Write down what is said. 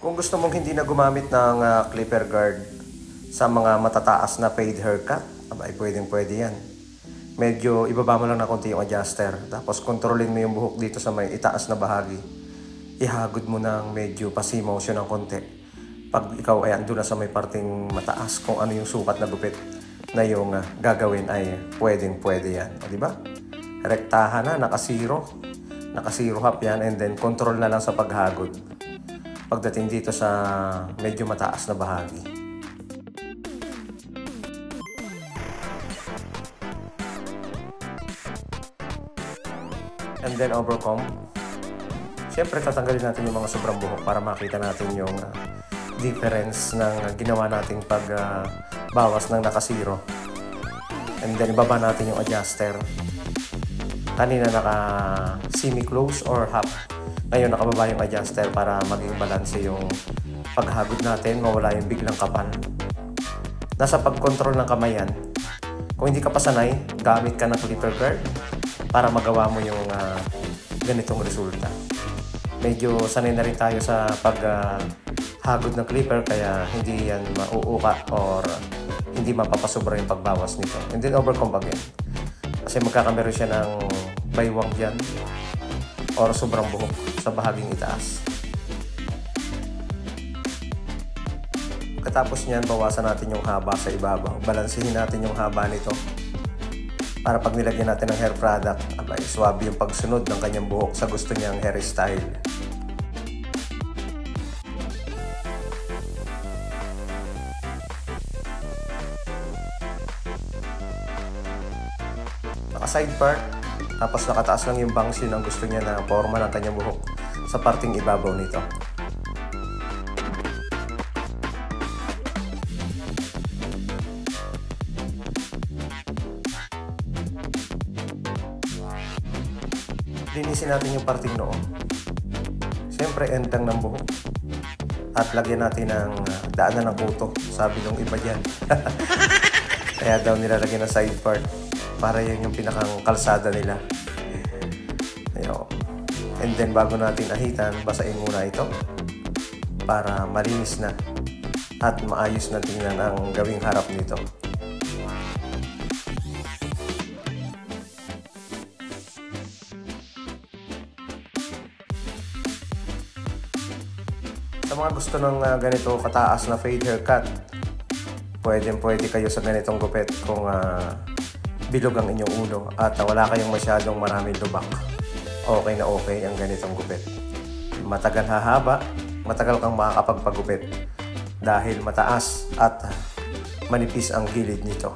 Kung gusto mong hindi na gumamit ng clipper guard sa mga matataas na fade haircut, abay pwedeng-pwede yan. Medyo ibaba mo lang na konti yung adjuster, tapos kontrolin mo yung buhok dito sa may itaas na bahagi. Ihagod mo ng medyo pasimaw siya ng konti. Pag ikaw ay ando na sa may parting mataas, kung ano yung sukat na gupit na yung gagawin ay pwedeng-pwede yan. O, diba? Rektahan na, naka-zero half yan, and then control na lang sa paghagod pagdating dito sa medyo mataas na bahagi. And then overcomb. Siyempre tatanggalin natin yung mga sobrang buhok para makita natin yung difference ng ginawa nating pagbawas ng naka-zero. And then ibaba natin yung adjuster. Kanina naka semi-close or half. Ngayon nakababa yung adjuster para maging balance yung paghagod natin, mawala yung biglang kapal. Nasa pag-control ng kamay yan. Kung hindi ka pa sanay, gamit ka ng clipper guard para magawa mo yung ganitong resulta. Medyo sanay na rin tayo sa paghagod ng clipper, kaya hindi yan mauuka or hindi mapapasobra yung pagbawas nito. And then overcomb again. Kasi magkakameron siya ng baywang dyan or sobrang buhok sa bahaging itaas. Katapos niyan, bawasan natin yung haba sa ibabaw. Balansihin natin yung haba nito para pag nilagyan natin ng hair product, abay, swabe yung pagsunod ng kanyang buhok sa gusto niyang hairstyle. Naka-side part, tapos nakataas lang yung bangs, yun ang gusto niya na forma ng kanyang buhok sa parting ibabaw nito. Linisin natin yung parting noo. Siyempre, entang ng buhok. At lagyan natin ng daanan ng kuto. Sabi nung iba dyan. Kaya daw nilalagyan ng side part para yun yung pinakang kalsada nila. Ayun. And then bago natin ahitan, basain muna ito para malinis na at maayos na tingnan ang gawing harap nito. Sa mga gusto ng ganito kataas na fade haircut, pwede kayo sa ganitong gupit kung bilog ang inyong ulo at wala kayong masyadong maraming lubak. Okay na okay ang ganitong gupit. Matagal hahaba, matagal kang makakapagpagupit dahil mataas at manipis ang gilid nito.